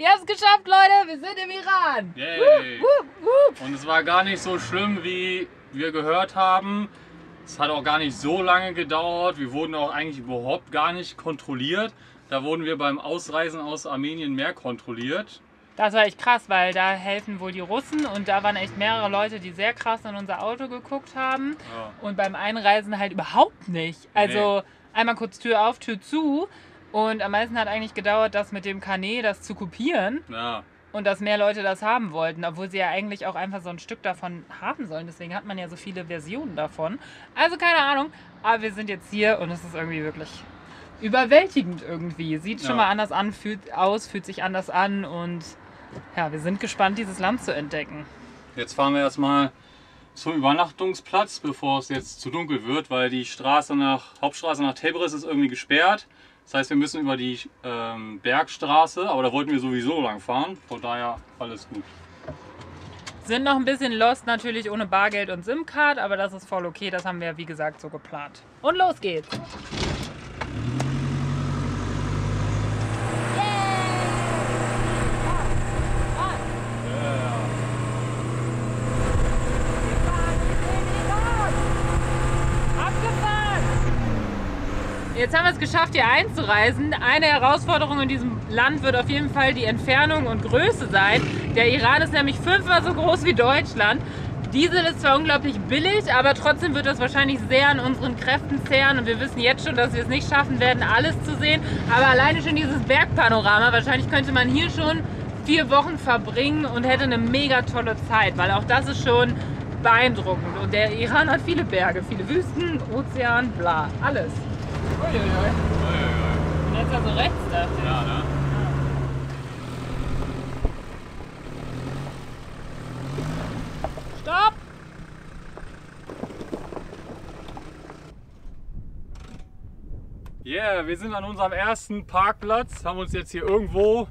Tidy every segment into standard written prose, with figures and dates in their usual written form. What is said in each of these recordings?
Ihr habt es geschafft, Leute! Wir sind im Iran! Yay. Und es war gar nicht so schlimm, wie wir gehört haben. Es hat auch gar nicht so lange gedauert. Wir wurden auch eigentlich überhaupt gar nicht kontrolliert. Da wurden wir beim Ausreisen aus Armenien mehr kontrolliert. Das war echt krass, weil da helfen wohl die Russen und da waren echt mehrere Leute, die sehr krass in unser Auto geguckt haben. Ja. Und beim Einreisen halt überhaupt nicht. Also einmal kurz Tür auf, Tür zu. Und am meisten hat eigentlich gedauert, das mit dem Carnet, das zu kopieren. Ja. Und dass mehr Leute das haben wollten, obwohl sie ja eigentlich auch einfach so ein Stück davon haben sollen. Deswegen hat man ja so viele Versionen davon. Also keine Ahnung, aber wir sind jetzt hier und es ist irgendwie wirklich überwältigend irgendwie. Sieht schon mal anders an, fühlt sich anders an und ja, wir sind gespannt, dieses Land zu entdecken. Jetzt fahren wir erstmal zum Übernachtungsplatz, bevor es jetzt zu dunkel wird, weil die Hauptstraße nach Tebris ist irgendwie gesperrt. Das heißt, wir müssen über die Bergstraße, aber da wollten wir sowieso lang fahren, von daher alles gut. Sind noch ein bisschen lost natürlich ohne Bargeld und SIM-Card, aber das ist voll okay, das haben wir wie gesagt so geplant. Und los geht's! Jetzt haben wir es geschafft, hier einzureisen. Eine Herausforderung in diesem Land wird auf jeden Fall die Entfernung und Größe sein. Der Iran ist nämlich 5-mal so groß wie Deutschland. Diesel ist zwar unglaublich billig, aber trotzdem wird das wahrscheinlich sehr an unseren Kräften zehren. Und wir wissen jetzt schon, dass wir es nicht schaffen werden, alles zu sehen. Aber alleine schon dieses Bergpanorama, wahrscheinlich könnte man hier schon 4 Wochen verbringen und hätte eine mega tolle Zeit. Weil auch das ist schon beeindruckend. Und der Iran hat viele Berge, viele Wüsten, Ozean, bla, alles. Uiuiui. Und jetzt also rechts da. Ja, ne? Stopp! Yeah, wir sind an unserem ersten Parkplatz, haben uns jetzt hier irgendwo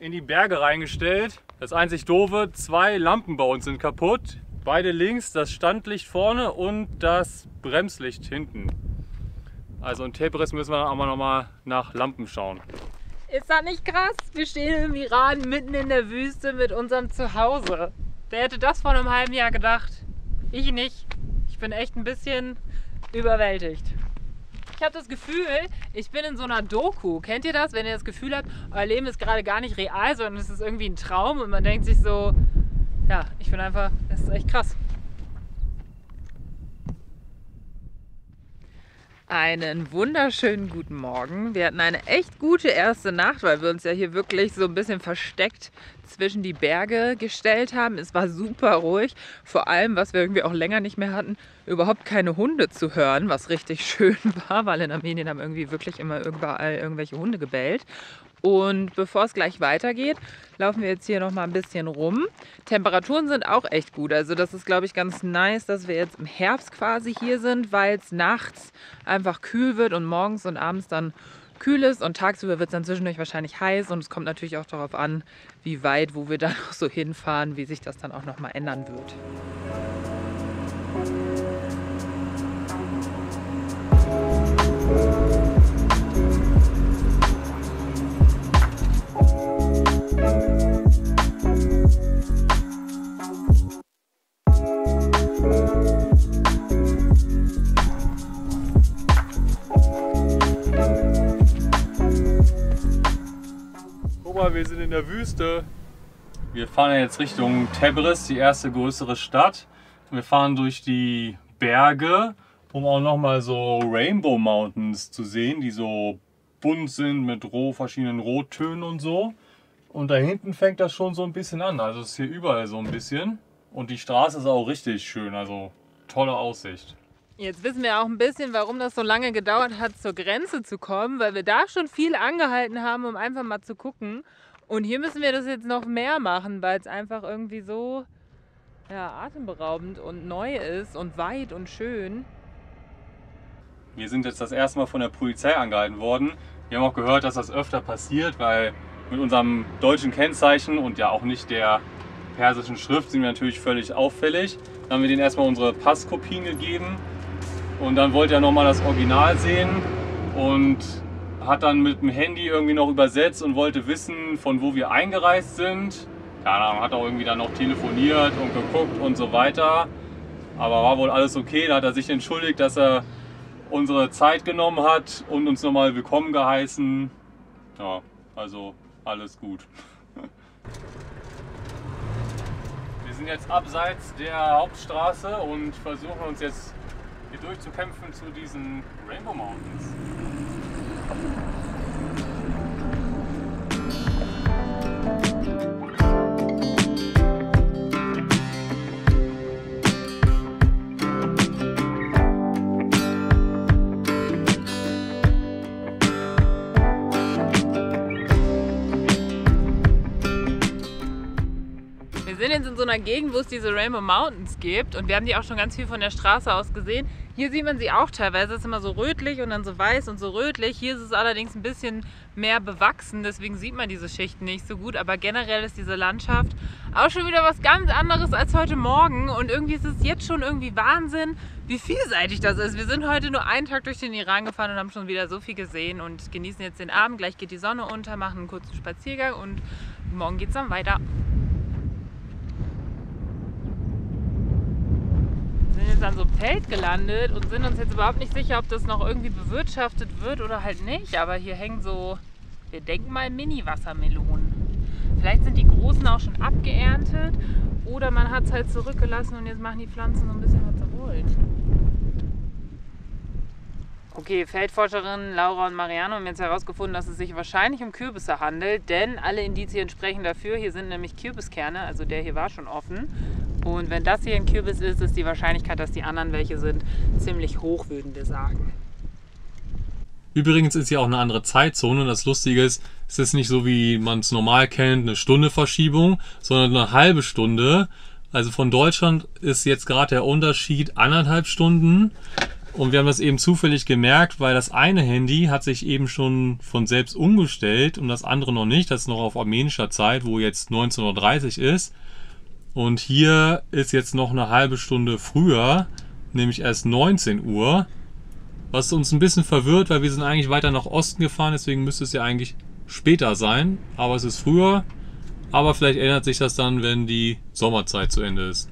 in die Berge reingestellt. Das einzig Doofe, 2 Lampen bei uns sind kaputt. Beide links, das Standlicht vorne und das Bremslicht hinten. Also in Tebris müssen wir dann aber nochmal nach Lampen schauen. Ist das nicht krass? Wir stehen im Iran mitten in der Wüste mit unserem Zuhause. Wer hätte das vor einem halben Jahr gedacht? Ich nicht. Ich bin echt ein bisschen überwältigt. Ich habe das Gefühl, ich bin in so einer Doku. Kennt ihr das, wenn ihr das Gefühl habt, euer Leben ist gerade gar nicht real, sondern es ist irgendwie ein Traum und man denkt sich so, ja, ich bin einfach, das ist echt krass. Einen wunderschönen guten Morgen. Wir hatten eine echt gute erste Nacht, weil wir uns ja hier wirklich so ein bisschen versteckt zwischen die Berge gestellt haben. Es war super ruhig. Vor allem, was wir irgendwie auch länger nicht mehr hatten, überhaupt keine Hunde zu hören, was richtig schön war, weil in Armenien haben irgendwie wirklich immer überall irgendwelche Hunde gebellt. Und bevor es gleich weitergeht, laufen wir jetzt hier noch mal ein bisschen rum. Temperaturen sind auch echt gut. Also das ist, glaube ich, ganz nice, dass wir jetzt im Herbst quasi hier sind, weil es nachts einfach kühl wird und morgens und abends dann kühl ist. Und tagsüber wird es dann zwischendurch wahrscheinlich heiß. Und es kommt natürlich auch darauf an, wie weit, wo wir dann noch so hinfahren, wie sich das dann auch noch mal ändern wird. Guck mal, wir sind in der Wüste. Wir fahren ja jetzt Richtung Tebris, die erste größere Stadt. Wir fahren durch die Berge, um auch nochmal so Rainbow Mountains zu sehen, die so bunt sind mit verschiedenen Rottönen und so. Und da hinten fängt das schon so ein bisschen an. Also es ist hier überall so ein bisschen. Und die Straße ist auch richtig schön, also tolle Aussicht. Jetzt wissen wir auch ein bisschen, warum das so lange gedauert hat, zur Grenze zu kommen, weil wir da schon viel angehalten haben, um einfach mal zu gucken. Und hier müssen wir das jetzt noch mehr machen, weil es einfach irgendwie so atemberaubend und neu ist und weit und schön. Wir sind jetzt das erste Mal von der Polizei angehalten worden. Wir haben auch gehört, dass das öfter passiert, weil mit unserem deutschen Kennzeichen und ja auch nicht der persischen Schrift sind wir natürlich völlig auffällig. Dann haben wir denen erstmal unsere Passkopien gegeben und dann wollte er nochmal das Original sehen und hat dann mit dem Handy irgendwie noch übersetzt und wollte wissen, von wo wir eingereist sind. Keine Ahnung, hat auch irgendwie dann noch telefoniert und geguckt und so weiter. Aber war wohl alles okay. Da hat er sich entschuldigt, dass er unsere Zeit genommen hat und uns nochmal willkommen geheißen. Ja, also alles gut. Wir sind jetzt abseits der Hauptstraße und versuchen uns jetzt hier durchzukämpfen zu diesen Rainbow Mountains. Wir sind jetzt in so einer Gegend, wo es diese Rainbow Mountains gibt und wir haben die auch schon ganz viel von der Straße aus gesehen. Hier sieht man sie auch teilweise, es ist immer so rötlich und dann so weiß und so rötlich. Hier ist es allerdings ein bisschen mehr bewachsen, deswegen sieht man diese Schichten nicht so gut. Aber generell ist diese Landschaft auch schon wieder was ganz anderes als heute Morgen und irgendwie ist es jetzt schon irgendwie Wahnsinn, wie vielseitig das ist. Wir sind heute nur einen Tag durch den Iran gefahren und haben schon wieder so viel gesehen und genießen jetzt den Abend. Gleich geht die Sonne unter, machen einen kurzen Spaziergang und morgen geht es dann weiter. Wir sind jetzt an so einem Feld gelandet und sind uns jetzt überhaupt nicht sicher, ob das noch irgendwie bewirtschaftet wird oder halt nicht. Aber hier hängen so, wir denken mal, Mini-Wassermelonen. Vielleicht sind die großen auch schon abgeerntet oder man hat es halt zurückgelassen und jetzt machen die Pflanzen so ein bisschen, was sie wollen. Okay, Feldforscherinnen Laura und Mariano haben jetzt herausgefunden, dass es sich wahrscheinlich um Kürbisse handelt, denn alle Indizien sprechen dafür. Hier sind nämlich Kürbiskerne, also der hier war schon offen. Und wenn das hier ein Kürbis ist, ist die Wahrscheinlichkeit, dass die anderen welche sind, ziemlich hoch, würden wir sagen. Übrigens ist ja auch eine andere Zeitzone. Das Lustige ist, es ist nicht so, wie man es normal kennt, eine Stunde Verschiebung, sondern eine halbe Stunde. Also von Deutschland ist jetzt gerade der Unterschied 1,5 Stunden. Und wir haben das eben zufällig gemerkt, weil das eine Handy hat sich eben schon von selbst umgestellt und das andere noch nicht. Das ist noch auf armenischer Zeit, wo jetzt 19:30 Uhr ist. Und hier ist jetzt noch eine halbe Stunde früher, nämlich erst 19 Uhr. Was uns ein bisschen verwirrt, weil wir sind eigentlich weiter nach Osten gefahren, deswegen müsste es ja eigentlich später sein. Aber es ist früher. Aber vielleicht ändert sich das dann, wenn die Sommerzeit zu Ende ist.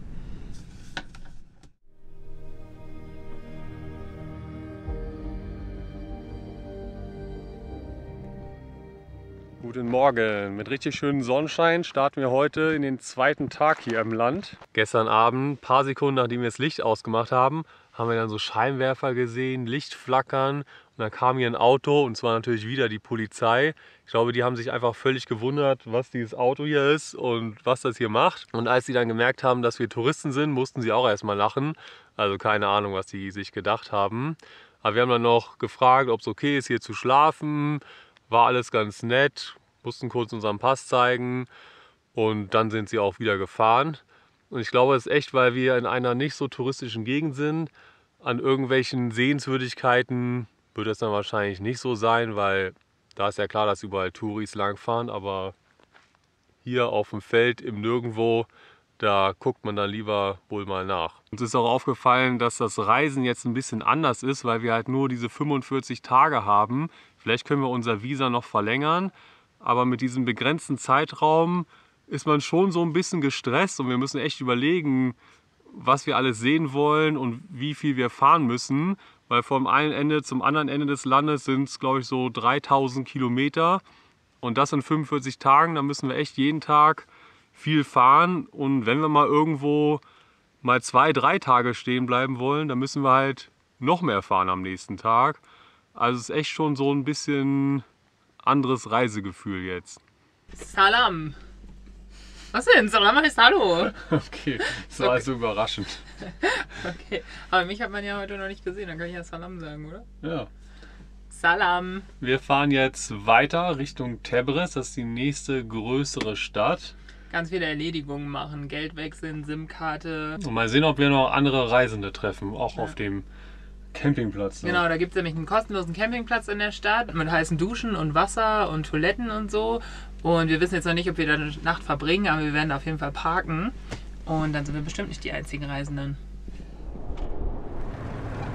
Guten Morgen. Mit richtig schönem Sonnenschein starten wir heute in den zweiten Tag hier im Land. Gestern Abend, ein paar Sekunden nachdem wir das Licht ausgemacht haben, haben wir dann so Scheinwerfer gesehen, Lichtflackern und dann kam hier ein Auto und zwar natürlich wieder die Polizei. Ich glaube, die haben sich einfach völlig gewundert, was dieses Auto hier ist und was das hier macht. Und als sie dann gemerkt haben, dass wir Touristen sind, mussten sie auch erstmal lachen. Also keine Ahnung, was sie sich gedacht haben. Aber wir haben dann noch gefragt, ob es okay ist, hier zu schlafen. War alles ganz nett. Mussten kurz unseren Pass zeigen und dann sind sie auch wieder gefahren. Und ich glaube, es ist echt, weil wir in einer nicht so touristischen Gegend sind. An irgendwelchen Sehenswürdigkeiten wird es dann wahrscheinlich nicht so sein, weil da ist ja klar, dass überall Touris langfahren. Aber hier auf dem Feld im Nirgendwo, da guckt man dann lieber wohl mal nach. Uns ist auch aufgefallen, dass das Reisen jetzt ein bisschen anders ist, weil wir halt nur diese 45 Tage haben. Vielleicht können wir unser Visa noch verlängern. Aber mit diesem begrenzten Zeitraum ist man schon so ein bisschen gestresst und wir müssen echt überlegen, was wir alles sehen wollen und wie viel wir fahren müssen. Weil vom einen Ende zum anderen Ende des Landes sind es, glaube ich, so 3000 Kilometer. Und das in 45 Tagen, da müssen wir echt jeden Tag viel fahren. Und wenn wir mal irgendwo mal 2-3 Tage stehen bleiben wollen, dann müssen wir halt noch mehr fahren am nächsten Tag. Also es ist echt schon so ein bisschen anderes Reisegefühl jetzt. Salam. Was denn? Salam heißt Hallo. Okay, das war also überraschend. Okay, aber mich hat man ja heute noch nicht gesehen, dann kann ich ja Salam sagen, oder? Ja. Salam. Wir fahren jetzt weiter Richtung Tebris, das ist die nächste größere Stadt. Ganz viele Erledigungen machen, Geld wechseln, SIM-Karte. Und mal sehen, ob wir noch andere Reisende treffen, auch auf dem Campingplatz. Genau, da gibt es nämlich einen kostenlosen Campingplatz in der Stadt mit heißen Duschen und Wasser und Toiletten und so. Und wir wissen jetzt noch nicht, ob wir da eine Nacht verbringen, aber wir werden da auf jeden Fall parken. Und dann sind wir bestimmt nicht die einzigen Reisenden.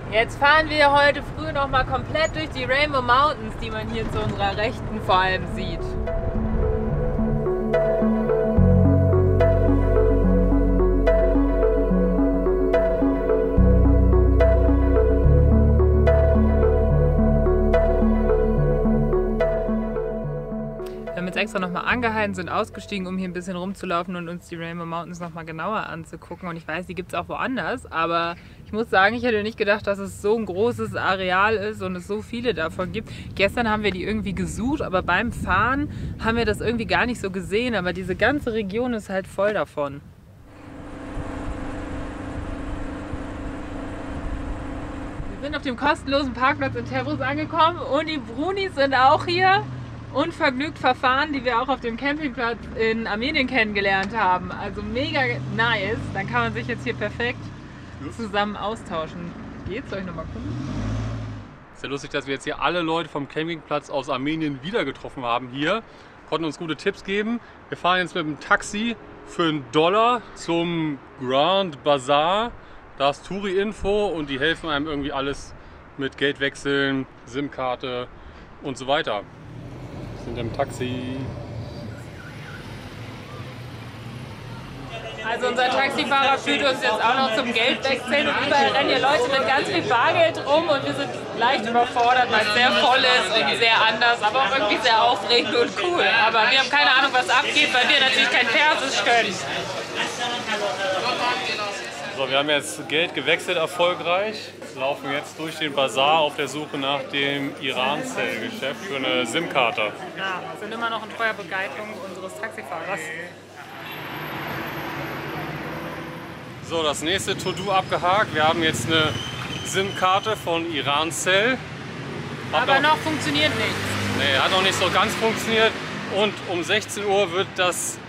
Jetzt fahren wir heute früh noch mal komplett durch die Rainbow Mountains, die man hier zu unserer Rechten vor allem sieht. Wir haben jetzt extra nochmal angehalten, sind ausgestiegen, um hier ein bisschen rumzulaufen und uns die Rainbow Mountains nochmal genauer anzugucken. Und ich weiß, die gibt es auch woanders, aber ich muss sagen, ich hätte nicht gedacht, dass es so ein großes Areal ist und es so viele davon gibt. Gestern haben wir die irgendwie gesucht, aber beim Fahren haben wir das irgendwie gar nicht so gesehen. Aber diese ganze Region ist halt voll davon. Wir sind auf dem kostenlosen Parkplatz in Tebris angekommen und die Brunis sind auch hier. Unvergnügt verfahren, die wir auch auf dem Campingplatz in Armenien kennengelernt haben. Also mega nice. Dann kann man sich jetzt hier perfekt zusammen austauschen. Geht's? Soll ich nochmal gucken? Ist ja lustig, dass wir jetzt hier alle Leute vom Campingplatz aus Armenien wieder getroffen haben hier. Konnten uns gute Tipps geben. Wir fahren jetzt mit dem Taxi für $1 zum Grand Bazaar. Da ist Touri-Info und die helfen einem irgendwie alles mit Geldwechseln, SIM-Karte und so weiter. Wir sind im Taxi. Also unser Taxifahrer führt uns jetzt auch noch zum Geldwechseln und überall rennen hier Leute mit ganz viel Bargeld rum und wir sind leicht überfordert, weil es sehr voll ist und sehr anders, aber auch irgendwie sehr aufregend und cool. Aber wir haben keine Ahnung, was abgeht, weil wir natürlich kein Persisch können. So, wir haben jetzt Geld gewechselt erfolgreich. Wir laufen jetzt durch den Bazar auf der Suche nach dem Iran-Cell-Geschäft für eine SIM-Karte. Ja, wir sind immer noch in treuer Begleitung unseres Taxifahrers. So, das nächste To-Do abgehakt. Wir haben jetzt eine SIM-Karte von Iran-Cell. Aber noch funktioniert nichts. Nee, hat noch nicht so ganz funktioniert. Und um 16 Uhr wird das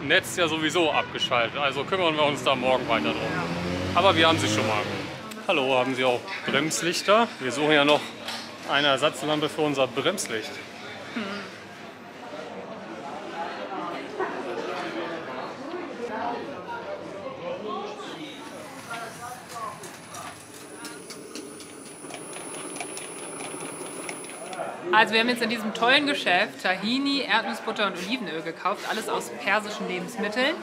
Netz ja sowieso abgeschaltet. Also kümmern wir uns da morgen weiter drum. Aber wir haben sie schon mal. Hallo, haben Sie auch Bremslichter? Wir suchen ja noch eine Ersatzlampe für unser Bremslicht. Also wir haben jetzt in diesem tollen Geschäft Tahini, Erdnussbutter und Olivenöl gekauft, alles aus persischen Lebensmitteln.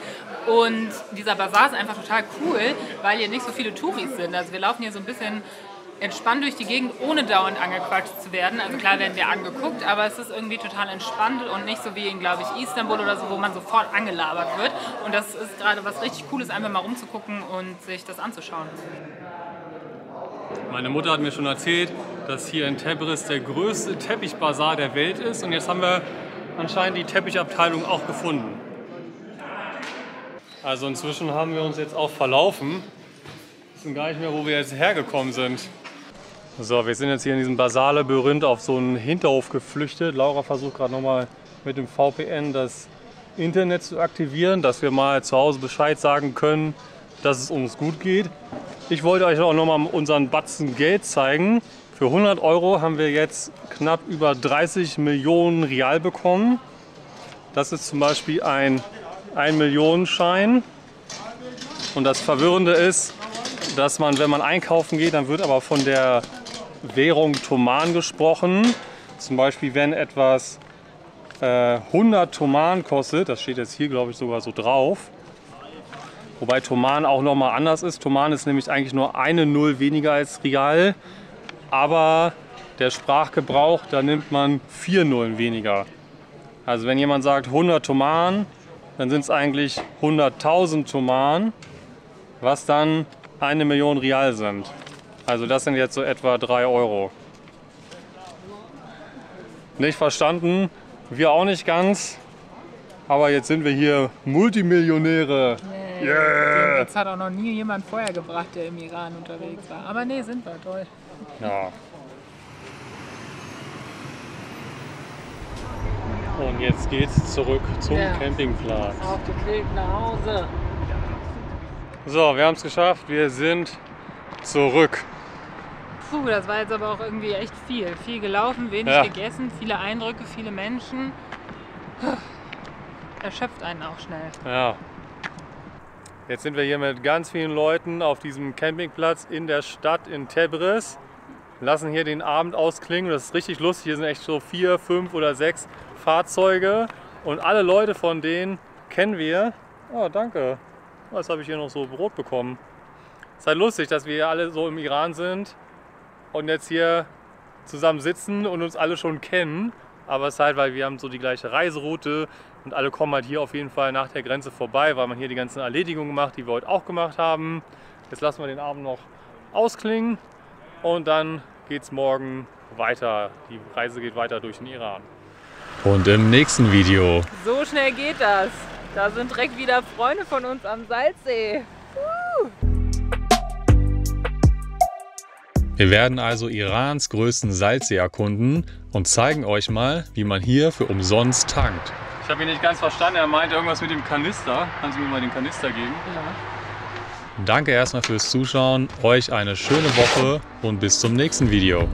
Und dieser Bazar ist einfach total cool, weil hier nicht so viele Touris sind. Also wir laufen hier so ein bisschen entspannt durch die Gegend, ohne dauernd angequatscht zu werden. Also klar werden wir angeguckt, aber es ist irgendwie total entspannt und nicht so wie in, glaube ich, Istanbul oder so, wo man sofort angelabert wird. Und das ist gerade was richtig Cooles, einfach mal rumzugucken und sich das anzuschauen. Meine Mutter hat mir schon erzählt, dass hier in Tebris der größte Teppichbazar der Welt ist. Und jetzt haben wir anscheinend die Teppichabteilung auch gefunden. Also inzwischen haben wir uns jetzt auch verlaufen. Wir wissen gar nicht mehr, wo wir jetzt hergekommen sind. So, wir sind jetzt hier in diesem Basar-Labyrinth auf so einen Hinterhof geflüchtet. Laura versucht gerade nochmal mit dem VPN das Internet zu aktivieren, dass wir mal zu Hause Bescheid sagen können, dass es uns gut geht. Ich wollte euch auch nochmal unseren Batzen Geld zeigen. Für 100 € haben wir jetzt knapp über 30 Millionen Rial bekommen. Das ist zum Beispiel ein 1-Millionen-Schein. Und das Verwirrende ist, dass man, wenn man einkaufen geht, dann wird aber von der Währung Toman gesprochen. Zum Beispiel, wenn etwas 100 Toman kostet, das steht jetzt hier, glaube ich, sogar so drauf. Wobei Toman auch nochmal anders ist. Toman ist nämlich eigentlich nur eine Null weniger als Rial. Aber der Sprachgebrauch, da nimmt man 4 Nullen weniger. Also wenn jemand sagt 100 Toman, dann sind es eigentlich 100.000 Toman, was dann 1 Million Rial sind. Also das sind jetzt so etwa 3 €. Nicht verstanden, wir auch nicht ganz. Aber jetzt sind wir hier Multimillionäre. Yeah. Den Witz hat auch noch nie jemand vorher gebracht, der im Iran unterwegs war. Aber nee, sind wir, toll. Ja. Und jetzt geht's zurück zum Campingplatz. Auf dem Weg nach Hause. So, wir haben es geschafft. Wir sind zurück. Puh, das war jetzt aber auch irgendwie echt viel. Viel gelaufen, wenig gegessen, viele Eindrücke, viele Menschen. Erschöpft einen auch schnell. Ja. Jetzt sind wir hier mit ganz vielen Leuten auf diesem Campingplatz in der Stadt in Tebris. Lassen hier den Abend ausklingen. Das ist richtig lustig. Hier sind echt so 4, 5 oder 6 Fahrzeuge. Und alle Leute von denen kennen wir. Oh, danke. Jetzt habe ich hier noch so Brot bekommen. Es ist halt lustig, dass wir hier alle so im Iran sind und jetzt hier zusammen sitzen und uns alle schon kennen. Aber es ist halt, weil wir haben so die gleiche Reiseroute und alle kommen halt hier auf jeden Fall nach der Grenze vorbei, weil man hier die ganzen Erledigungen macht, die wir heute auch gemacht haben. Jetzt lassen wir den Abend noch ausklingen und dann geht es morgen weiter. Die Reise geht weiter durch den Iran. Und im nächsten Video. So schnell geht das. Da sind direkt wieder Freunde von uns am Salzsee. Wir werden also Irans größten Salzsee erkunden und zeigen euch mal, wie man hier für umsonst tankt. Ich habe ihn nicht ganz verstanden, er meinte irgendwas mit dem Kanister. Kannst du mir mal den Kanister geben? Ja. Danke erstmal fürs Zuschauen, euch eine schöne Woche und bis zum nächsten Video.